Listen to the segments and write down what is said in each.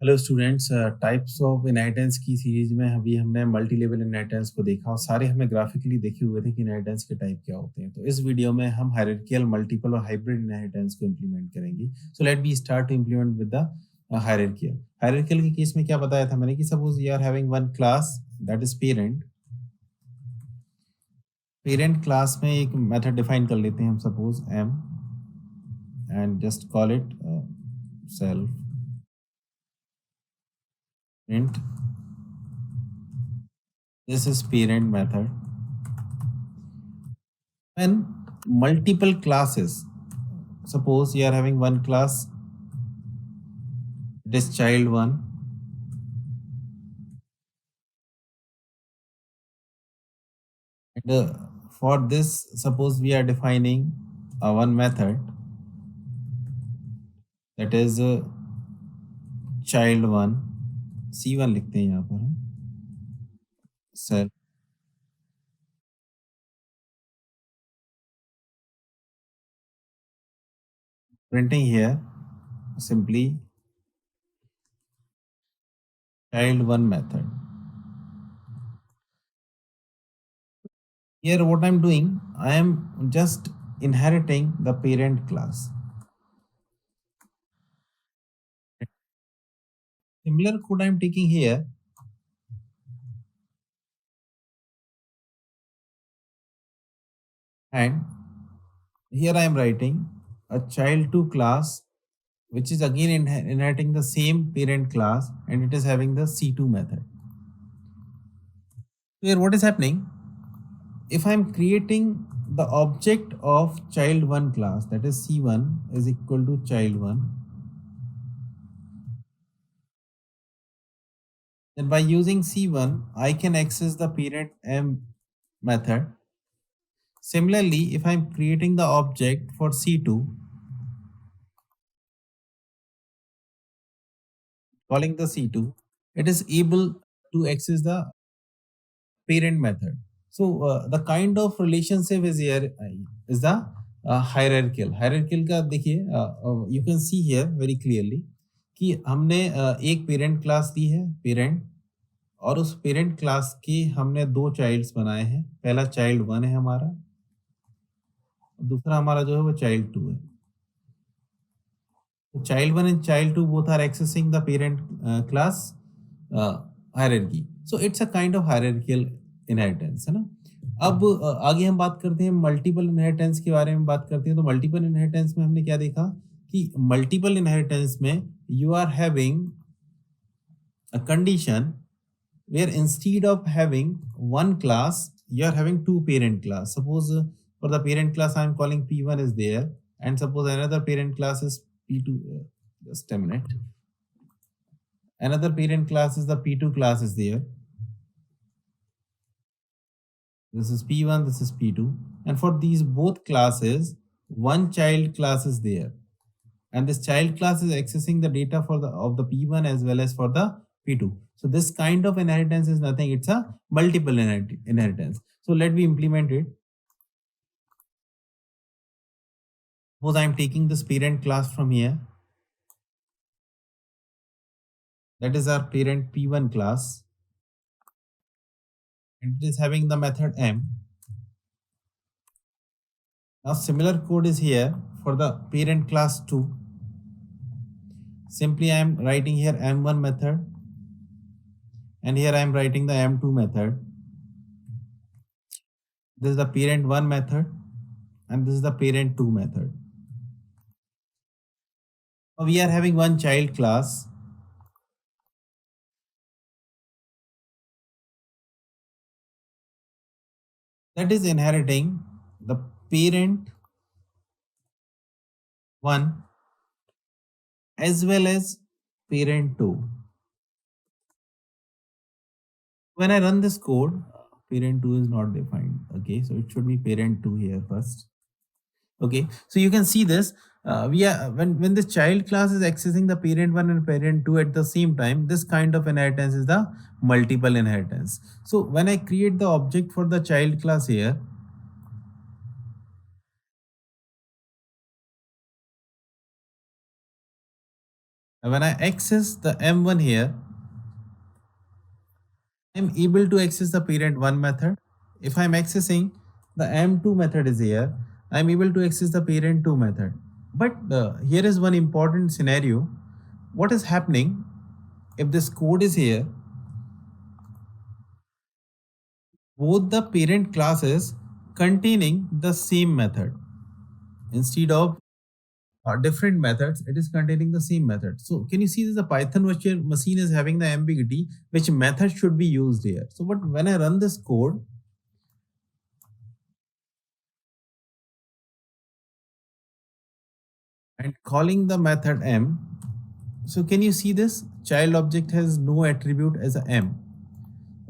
Hello students, types of inheritance की series में अभी हमने मल्टी लेवल इनहेरिटेंस को देखा और सारे हमने ग्राफिकली देखे हुए थे कि इनहेरिटेंस के टाइप क्या होते हैं। तो इस वीडियो में हम हायरार्किकल, मल्टीपल और हाइब्रिड इनहेरिटेंस को इम्प्लीमेंट करेंगे। So let be start to implement with the hierarchical. Hierarchical के केस में क्या बताया था मैंने कि suppose you are having one class that is parent. Parent class में एक मेथड डिफाइन कर लेते हैं हम, suppose M, and just call it self print. This is parent method. When multiple classes, suppose you are having one class, it is child one, and for this, suppose we are defining one method that is child one, C1 लिखते हैं यहाँ पर हम, self printing here simply child one method. Here what I'm doing, I am just inheriting the parent class. Similar code I'm taking here, and here I am writing a child2 class which is again inheriting the same parent class, and it is having the C2 method. Here what is happening, if I am creating the object of child1 class, that is C1 is equal to child1, then by using C1 I can access the parent M method. Similarly, if I am creating the object for C2, calling the C2, it is able to access the parent method. So the kind of relationship is here is the hierarchical. Hierarchical का देखिए, you can see here very clearly कि हमने एक parent class दी है, parent, और उस parent class की हमने दो चाइल्ड्स बनाए हैं। पहला चाइल्ड वन है हमारा, दूसरा हमारा जो है वो चाइल्ड टू है। तो child one and child two both are accessing the parent class hierarchy. So it's a kind of hierarchical inheritance, है ना। अब आगे हम बात करते हैं मल्टीपल इनहेरिटेंस के बारे में बात करते हैं। तो मल्टीपल इनहेरिटेंस में हमने क्या देखा कि मल्टीपल इनहेरिटेंस में you are having a condition where instead of having one class, you are having two parent class. Suppose for the parent class I am calling P1 is there, and suppose another parent class is P2. Just a minute. Another parent class is the P2 class is there. This is P1, this is P2, and for these both classes, one child class is there, and this child class is accessing the data for the of the P1 as well as for the P2. So this kind of inheritance is nothing; it's a multiple inheritance. So let me implement it. Suppose I am taking this parent class from here. That is our parent P1 class, and it is having the method M. Now similar code is here for the parent class 2. Simply I am writing here M1 method, and here I am writing the M2 method. This is the parent 1 method, and this is the parent 2 method. Now we are having one child class, that is inheriting the parent 1 as well as parent 2. When I run this code, parent 2 is not defined. Okay, so it should be parent 2 here first. Okay, so you can see this. We are when this child class is accessing the parent 1 and parent 2 at the same time, this kind of inheritance is the multiple inheritance. So when I create the object for the child class here, When I access the M1 here, I'm able to access the parent 1 method. If I'm accessing the M2 method is here, I'm able to access the parent 2 method. But here is one important scenario. What is happening if this code is here? Both the parent classes containing the same method. Instead of different methods, it is containing the same method. So can you see this? The Python virtual machine is having the ambiguity which method should be used here. So but when I run this code and calling the method m, so can you see this? Child object has no attribute as a m.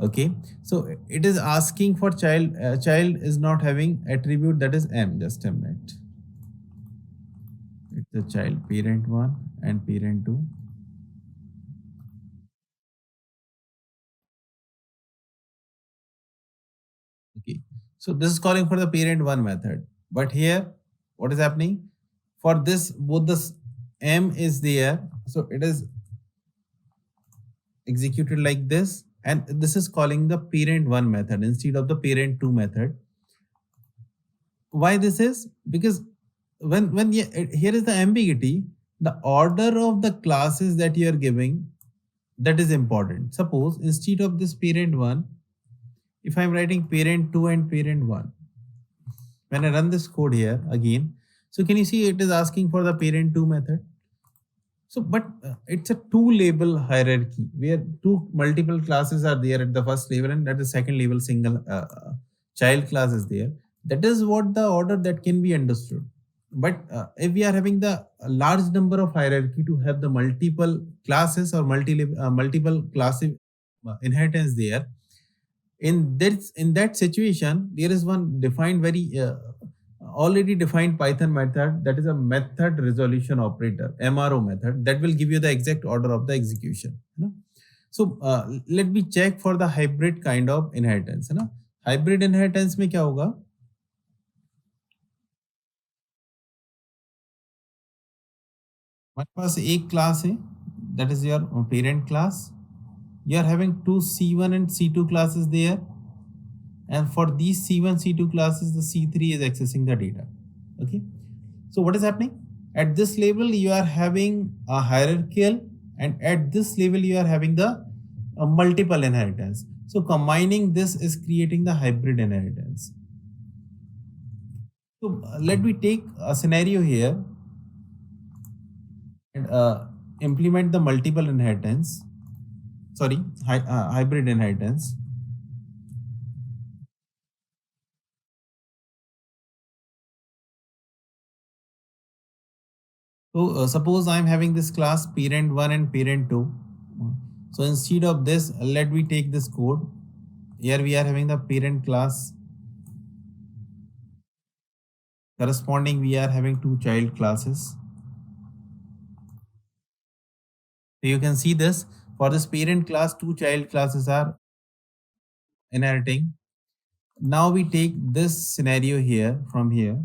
Okay, so it is asking for child. Child is not having attribute that is m. Just a minute. It's the child parent 1 and parent 2. Okay, so this is calling for the parent 1 method. But here, what is happening? For this, both this m is there. So it is executed like this. And this is calling the parent 1 method instead of the parent 2 method. Why this is? Because here is the ambiguity. The order of the classes that you are giving, that is important. Suppose instead of this parent 1, if I'm writing parent 2 and parent 1, when I run this code here again, so can you see it is asking for the parent 2 method? So, but it's a two label hierarchy where two multiple classes are there at the first level and at the second level single child class is there. That is what the order that can be understood. But if we are having the large number of hierarchy to have the multiple classes or multiple class inheritance there, in that situation there is one defined very already defined Python method, that is a method resolution operator, MRO method, that will give you the exact order of the execution, you know? So let me check for the hybrid kind of inheritance, है ना? Hybrid inheritance में क्या होगा? हमारे पास एक class है, that is your parent class. You are having two C1 and C2 classes there, and for these C1 C2 classes the C3 is accessing the data. Okay, so what is happening at this level? You are having a hierarchical, and at this level you are having the multiple inheritance. So combining this is creating the hybrid inheritance. So let me take a scenario here and implement the multiple inheritance, sorry, hybrid inheritance. So suppose I'm having this class parent 1 and parent 2. So instead of this, let me take this code. Here we are having the parent class. Corresponding, we are having two child classes. So you can see this. For this parent class, two child classes are inheriting. Now we take this scenario here from here.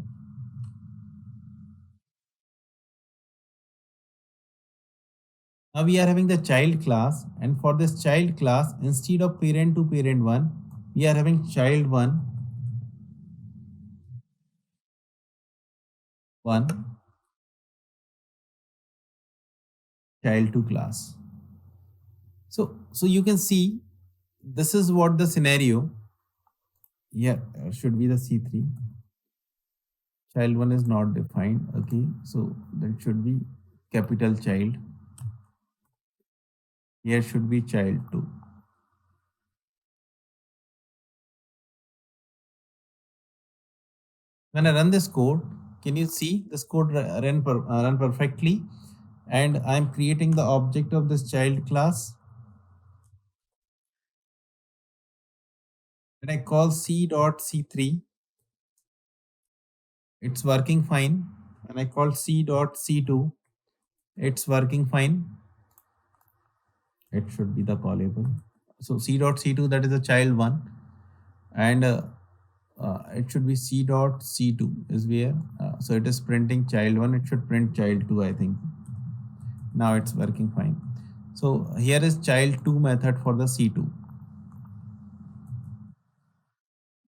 Now we are having the child class, and for this child class, instead of parent 2 parent 1, we are having child 1 1 child 2 class. So you can see this is what the scenario. Yeah, should be the C3. Child 1 is not defined. Okay, so that should be capital child. Here should be child 2. When I run this code, can you see this code run perfectly? And I'm creating the object of this child class. When I call c.c3, it's working fine. When I call c.c2, it's working fine. It should be the callable. So c.c2, that is a child 1, and it should be c.c2 is where. So it is printing child 1. It should print child 2, I think. Now it's working fine. So here is child2 method for the C2.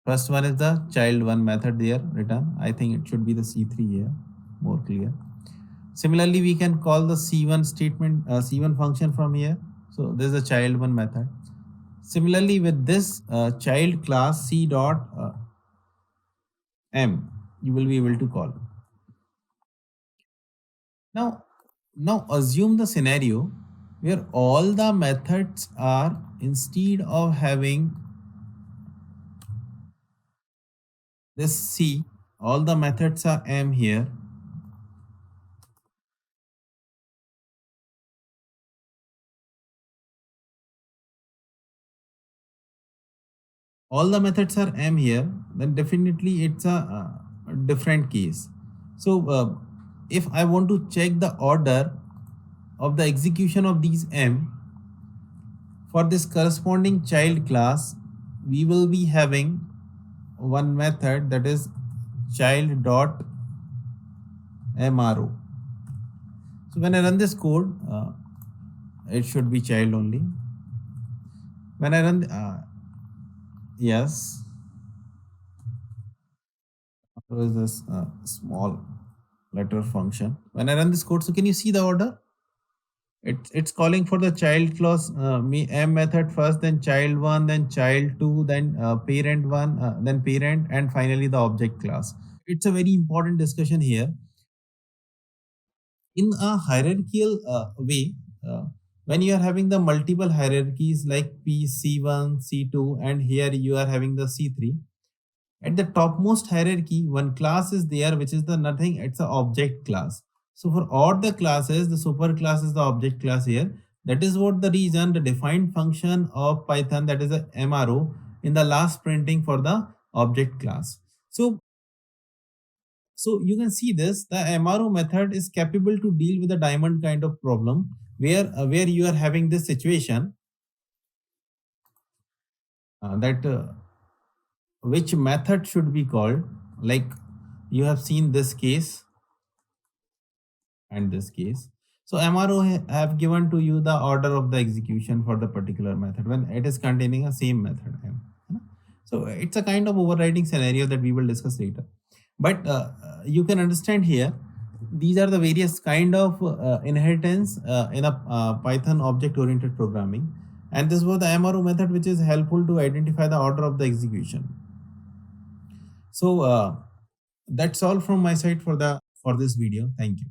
First one is the child1 method there written. I think it should be the C3 here, more clear. Similarly, we can call the C1 statement, C1 function from here. So this is a child1 method. Similarly, with this child class C dot M, you will be able to call. Now, now assume the scenario where all the methods are, instead of having this C, all the methods are M here. All the methods are M here, then definitely it's a different case. So if I want to check the order of the execution of these M, for this corresponding child class, we will be having one method, that is child dot mro. So when I run this code, it should be child only. When I run, yes, so is this small letter function. When I run this code, so can you see the order? It's calling for the child class m method first, then child one, then child two, then parent one, then parent, and finally the object class. It's a very important discussion here. In a hierarchical way, when you are having the multiple hierarchies like P, C1, C2, and here you are having the C3, at the topmost hierarchy, one class is there, which is the nothing, it's an object class. So for all the classes, the super class is the object class here. That is what the reason the defined function of Python, that is a MRO, in the last printing for the object class. So you can see this, the MRO method is capable to deal with a diamond kind of problem where you are having this situation that which method should be called, like you have seen this case and this case. So MRO have given to you the order of the execution for the particular method when it is containing a same method M. So it's a kind of overriding scenario that we will discuss later. But you can understand here, these are the various kind of inheritance in a Python object-oriented programming. And this was the MRO method, which is helpful to identify the order of the execution. So that's all from my side for this video. Thank you.